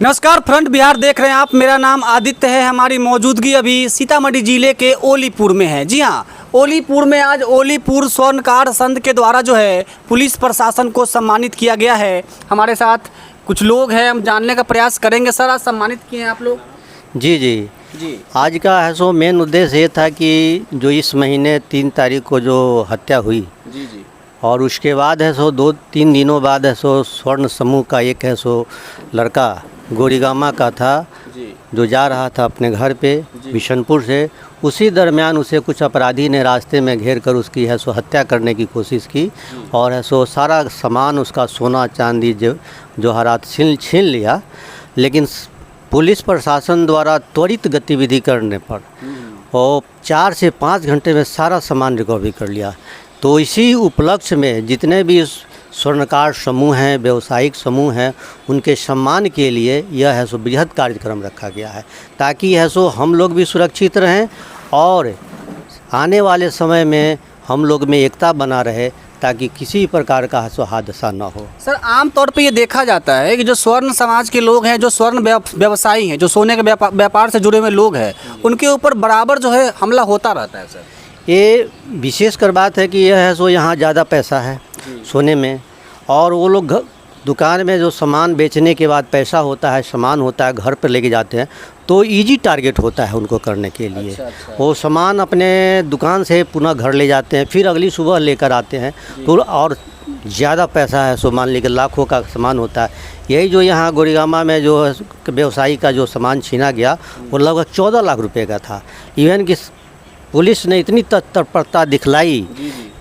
नमस्कार, फ्रंट बिहार देख रहे हैं आप। मेरा नाम आदित्य है। हमारी मौजूदगी अभी सीतामढ़ी जिले के ओलीपुर में है। जी हाँ, ओलीपुर में आज ओलीपुर स्वर्णकार संघ के द्वारा जो है पुलिस प्रशासन को सम्मानित किया गया है। हमारे साथ कुछ लोग हैं, हम जानने का प्रयास करेंगे। सर, आज सम्मानित किए हैं आप लोग? जी आज का है सो मेन उद्देश्य ये था कि जो इस महीने 3 तारीख को जो हत्या हुई जी और उसके बाद है सो 2-3 दिनों बाद है सो स्वर्ण समूह का एक है सो लड़का गोरीगामा का था जो जा रहा था अपने घर पे बिशनपुर से। उसी दरमियान उसे कुछ अपराधी ने रास्ते में घेर कर उसकी है सो हत्या करने की कोशिश की और है सो सारा सामान उसका सोना चांदी जो हरात छीन लिया। लेकिन पुलिस प्रशासन द्वारा त्वरित गतिविधि करने पर और 4 से 5 घंटे में सारा सामान रिकवरी कर लिया। तो इसी उपलक्ष्य में जितने भी स्वर्णकार समूह हैं, व्यवसायिक समूह हैं, उनके सम्मान के लिए यह है सो बृहद कार्यक्रम रखा गया है ताकि है सो हम लोग भी सुरक्षित रहें और आने वाले समय में हम लोग में एकता बना रहे ताकि किसी प्रकार का हादसा न हो। सर, आमतौर पे ये देखा जाता है कि जो स्वर्ण समाज के लोग हैं, जो स्वर्ण व्यवसायी हैं, जो सोने के व्यापार से जुड़े हुए लोग हैं, उनके ऊपर बराबर जो है हमला होता रहता है। सर, ये विशेषकर बात है कि यह है सो यहाँ ज़्यादा पैसा है सोने में और वो लोग दुकान में जो सामान बेचने के बाद पैसा होता है, सामान होता है, घर पर लेके जाते हैं तो इजी टारगेट होता है उनको करने के लिए। अच्छा। वो सामान अपने दुकान से पुनः घर ले जाते हैं, फिर अगली सुबह लेकर आते हैं तो और ज़्यादा पैसा है सो मान लीजिए लाखों का सामान होता है। यही जो यहाँ गोरीगामा में जो व्यवसायी का जो सामान छीना गया वो लगभग 14 लाख रुपए का था। इवन कि पुलिस ने इतनी तत्परता दिखलाई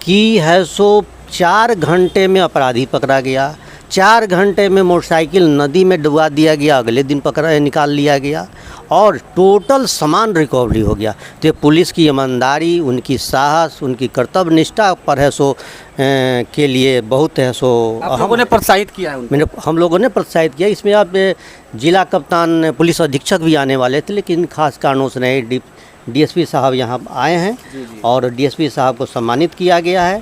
कि है सो 4 घंटे में अपराधी पकड़ा गया, 4 घंटे में मोटरसाइकिल नदी में डुबा दिया गया, अगले दिन निकाल लिया गया और टोटल सामान रिकवरी हो गया। तो पुलिस की ईमानदारी, उनकी साहस, उनकी कर्तव्य निष्ठा पर है सो के लिए बहुत है सो आप लोगों ने प्रोत्साहित किया है? हम लोगों ने प्रोत्साहित किया। इसमें आप जिला कप्तान, पुलिस अधीक्षक भी आने वाले थे लेकिन खास कारणों से नहीं। डीएसपी साहब यहाँ आए हैं और डीएसपी साहब को सम्मानित किया गया है।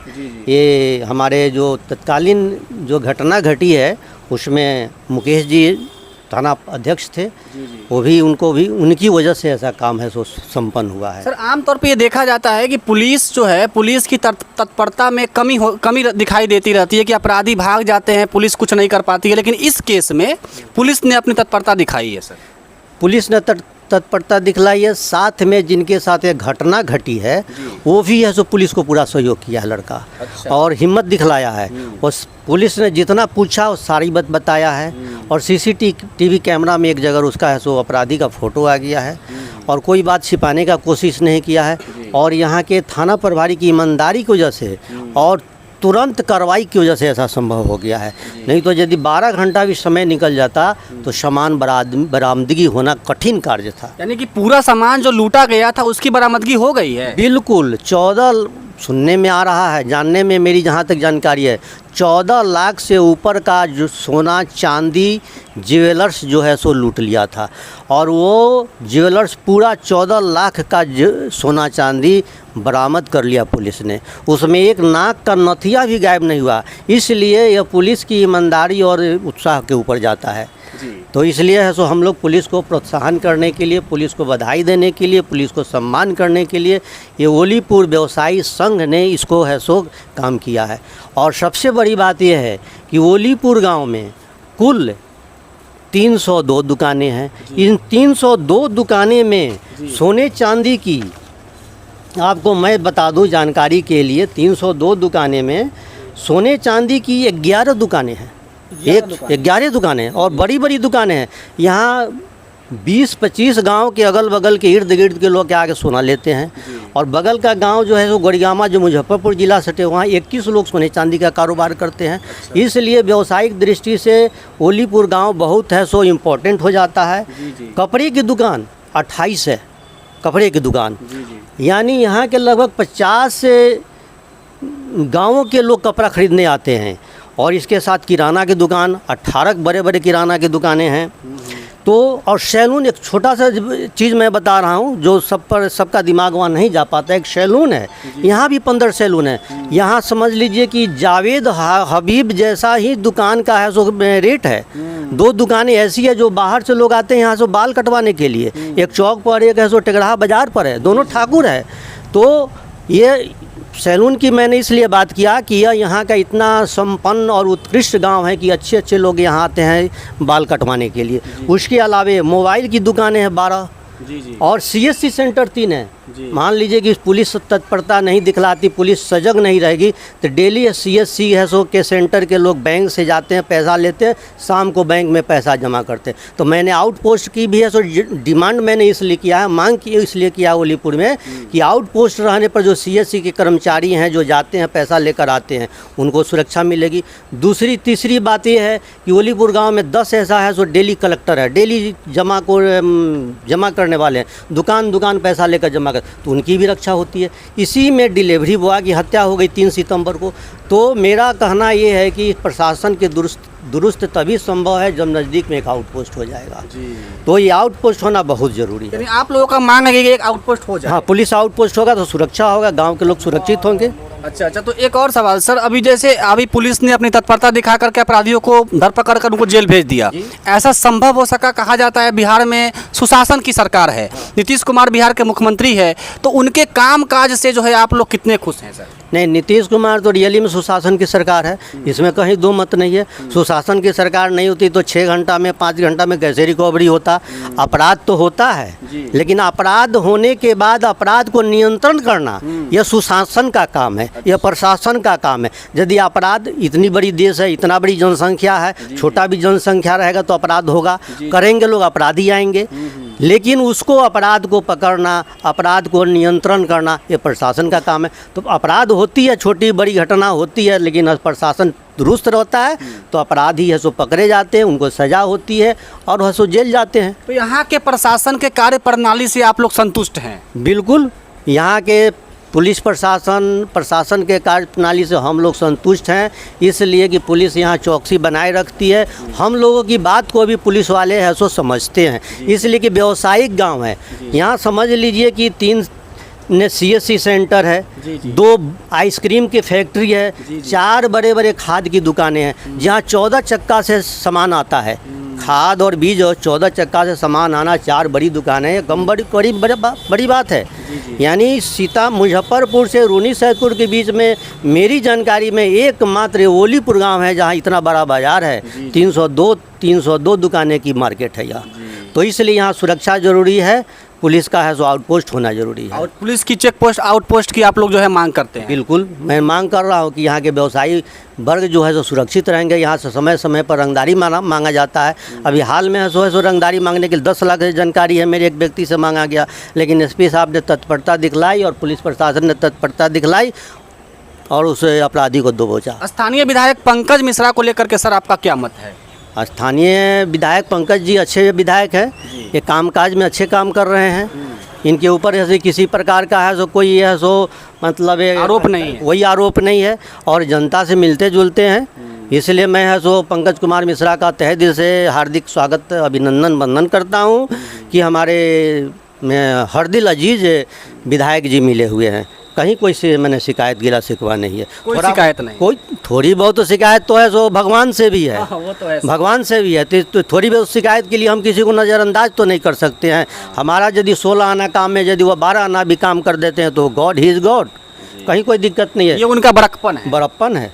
ये हमारे जो तत्कालीन जो घटना घटी है उसमें मुकेश जी थाना अध्यक्ष थे, वो भी उनकी वजह से ऐसा काम है सो संपन्न हुआ है। सर, आमतौर पे ये देखा जाता है कि पुलिस जो है, पुलिस की तत्परता में कमी दिखाई देती रहती है कि अपराधी भाग जाते हैं, पुलिस कुछ नहीं कर पाती है। लेकिन इस केस में पुलिस ने अपनी तत्परता दिखाई है। सर, पुलिस ने तत्परता दिखलाई है। साथ में जिनके साथ एक घटना घटी है वो भी है सो पुलिस को पूरा सहयोग किया है लड़का। अच्छा। और हिम्मत दिखलाया है। उस पुलिस ने जितना पूछा वो सारी बात बताया है और सीसीटीवी कैमरा में एक जगह उसका है सो अपराधी का फ़ोटो आ गया है और कोई बात छिपाने का कोशिश नहीं किया है। और यहाँ के थाना प्रभारी की ईमानदारी की वजह से और तुरंत कार्रवाई की वजह से ऐसा संभव हो गया है। नहीं तो यदि 12 घंटा भी समय निकल जाता तो सामान बरामदगी होना कठिन कार्य था। यानी कि पूरा सामान जो लूटा गया था उसकी बरामदगी हो गई है? बिल्कुल। 14 सुनने में आ रहा है, जानने में मेरी जहाँ तक जानकारी है 14 लाख से ऊपर का जो सोना चांदी ज्वेलर्स जो है सो लूट लिया था और वो ज्वेलर्स पूरा 14 लाख का सोना चांदी बरामद कर लिया पुलिस ने। उसमें एक नाक का नथिया भी गायब नहीं हुआ। इसलिए यह पुलिस की ईमानदारी और उत्साह के ऊपर जाता है। तो इसलिए है सो हम लोग पुलिस को प्रोत्साहन करने के लिए, पुलिस को बधाई देने के लिए, पुलिस को सम्मान करने के लिए ये ओलीपुर व्यवसायी संघ ने इसको है सो काम किया है। और सबसे बड़ी बात यह है कि ओलीपुर गांव में कुल 302 दुकानें हैं। इन 302 दुकानें में सोने चांदी की, आपको मैं बता दूं जानकारी के लिए, 302 दुकानें में सोने चांदी की 11 दुकानें हैं। 11 दुकानें और बड़ी बड़ी दुकानें हैं। यहाँ 20-25 गांव के अगल बगल के इर्द गिर्द के लोग आके सोना लेते हैं और बगल का गांव जो है वो गोरीगामा जो मुजफ्फरपुर जिला सटे, वहाँ 21 लोग सोने चांदी का कारोबार करते हैं। इसलिए व्यावसायिक दृष्टि से ओलीपुर गांव बहुत है सो इम्पोर्टेंट हो जाता है। कपड़े की दुकान 28 है, कपड़े की दुकान, यानी यहाँ के लगभग 50 गाँवों के लोग कपड़ा खरीदने आते हैं। और इसके साथ किराना की दुकान 18 बड़े बड़े किराना की दुकानें हैं। तो और सैलून एक छोटा सा चीज़ मैं बता रहा हूँ जो सबका दिमाग वहाँ नहीं जा पाता। एक सैलून है, यहाँ भी 15 सैलून है। यहाँ समझ लीजिए कि जावेद हबीब जैसा ही दुकान का है सो रेट है। 2 दुकानें ऐसी है जो बाहर से लोग आते हैं यहाँ से बाल कटवाने के लिए। एक चौक पर, एक है सो टेगड़ा बाज़ार पर है, दोनों ठाकुर है। तो ये सैलून की मैंने इसलिए बात किया कि यह यहाँ का इतना संपन्न और उत्कृष्ट गांव है कि अच्छे अच्छे लोग यहाँ आते हैं बाल कटवाने के लिए। उसके अलावे मोबाइल की दुकानें हैं 12 और CSC सेंटर 3 है। मान लीजिए कि पुलिस तत्परता नहीं दिखलाती, पुलिस सजग नहीं रहेगी तो डेली CSC है सो के सेंटर के लोग बैंक से जाते हैं, पैसा लेते हैं, शाम को बैंक में पैसा जमा करते हैं। तो मैंने आउटपोस्ट की भी है सो डिमांड मैंने इसलिए किया है, मांग की इसलिए किया ओलीपुर में कि आउटपोस्ट रहने पर जो CSC के कर्मचारी हैं जो जाते हैं पैसा लेकर आते हैं उनको सुरक्षा मिलेगी। तीसरी बात यह है कि ओलीपुर गाँव में 10 ऐसा है सो डेली कलेक्टर है, डेली जमा करने वाले हैं, दुकान पैसा लेकर जमा तो उनकी भी रक्षा होती है। इसी में डिलीवरी बॉय की हत्या हो गई 3 सितंबर को। तो मेरा कहना ये है कि प्रशासन के दुरुस्त तभी संभव है जब नज़दीक में एक आउटपोस्ट हो जाएगा। तो ये आउटपोस्ट होना बहुत ज़रूरी है। यानी आप लोगों का मांग है कि एक आउटपोस्ट हो जाए। हाँ, पुलिस आउटपोस्ट होगा तो सुरक्षा होगा, गांव के लोग सुरक्षित होंगे। अच्छा, तो एक और सवाल सर, अभी पुलिस ने अपनी तत्परता दिखा करके अपराधियों को धरपकड़ कर उनको जेल भेज दिया। ऐसा संभव हो सका? कहा जाता है बिहार में सुशासन की सरकार है, नीतीश कुमार बिहार के मुख्यमंत्री है, तो उनके काम काज से जो है आप लोग कितने खुश हैं सर? नहीं, नीतीश कुमार तो रियली में सुशासन की सरकार है, इसमें कहीं दो मत नहीं है। सुशासन की सरकार नहीं होती तो 6 घंटा में 5 घंटा में कैसे रिकवरी होता। अपराध तो होता है लेकिन अपराध होने के बाद अपराध को नियंत्रण करना यह सुशासन का काम है, यह प्रशासन का काम है। यदि अपराध, इतनी बड़ी देश है, इतना बड़ी जनसंख्या है, छोटा भी जनसंख्या रहेगा तो अपराध होगा, करेंगे लोग, अपराधी आएंगे। लेकिन उसको अपराध को पकड़ना, अपराध को नियंत्रण करना ये प्रशासन का काम है। तो अपराध होती है, छोटी बड़ी घटना होती है, लेकिन प्रशासन दुरुस्त रहता है तो अपराधी है सो पकड़े जाते हैं, उनको सज़ा होती है और है सो जेल जाते हैं। तो यहाँ के प्रशासन के कार्य प्रणाली से आप लोग संतुष्ट हैं? बिल्कुल, यहाँ के पुलिस प्रशासन के कार्य प्रणाली से हम लोग संतुष्ट हैं, इसलिए कि पुलिस यहाँ चौकसी बनाए रखती है। हम लोगों की बात को भी पुलिस वाले है सो समझते हैं, इसलिए कि व्यावसायिक गांव है। यहाँ समझ लीजिए कि 3 CSC सेंटर है, 2 आइसक्रीम की फैक्ट्री है, 4 बड़े बड़े खाद की दुकानें हैं जहाँ 14 चक्का से सामान आता है। खाद और बीज और 14 चक्का से सामान आना, 4 बड़ी दुकानें हैं, कम बड़ी बात है। यानी मुजफ्फरपुर से रूनी सैदपुर के बीच में मेरी जानकारी में एकमात्र ओलीपुर गांव है जहां इतना बड़ा बाज़ार है। 302 दुकानें की मार्केट है यहाँ। तो इसलिए यहाँ सुरक्षा ज़रूरी है, पुलिस का है सो आउटपोस्ट होना ज़रूरी है। और पुलिस की चेक पोस्ट, आउटपोस्ट की आप लोग जो है मांग करते हैं? बिल्कुल, मैं मांग कर रहा हूँ कि यहाँ के व्यवसायी वर्ग जो है सो सुरक्षित रहेंगे। यहाँ से समय पर रंगदारी मांगा जाता है। अभी हाल में है सो रंगदारी मांगने के लिए 10 लाख की जानकारी है, मेरे एक व्यक्ति से मांगा गया, लेकिन SP साहब ने तत्परता दिखलाई और पुलिस प्रशासन ने तत्परता दिखलाई और उस अपराधी को दबोचा। स्थानीय विधायक पंकज मिश्रा को लेकर के सर आपका क्या मत है? स्थानीय विधायक पंकज जी अच्छे विधायक हैं, ये कामकाज में अच्छे काम कर रहे हैं। इनके ऊपर ऐसे किसी प्रकार का है सो कोई है सो मतलब आरोप नहीं है, वही आरोप नहीं है और जनता से मिलते जुलते हैं। इसलिए मैं है सो पंकज कुमार मिश्रा का तहे दिल से हार्दिक स्वागत, अभिनंदन, वंदन करता हूँ कि हमारे हरदिल अजीज विधायक जी मिले हुए हैं। कहीं कोई से मैंने शिकायत गिला शिकवा नहीं है, कोई शिकायत नहीं, कोई थोड़ी बहुत तो शिकायत तो है सो भगवान से भी है। वो तो है, भगवान से भी है। तो थोड़ी बहुत शिकायत के लिए हम किसी को नज़रअंदाज तो नहीं कर सकते हैं। हमारा यदि 16 आना काम में यदि वो 12 आना भी काम कर देते हैं तो गॉड ही इज़ गॉड, कहीं कोई दिक्कत नहीं है। ये उनका बड़प्पन है। बड़प्पन है।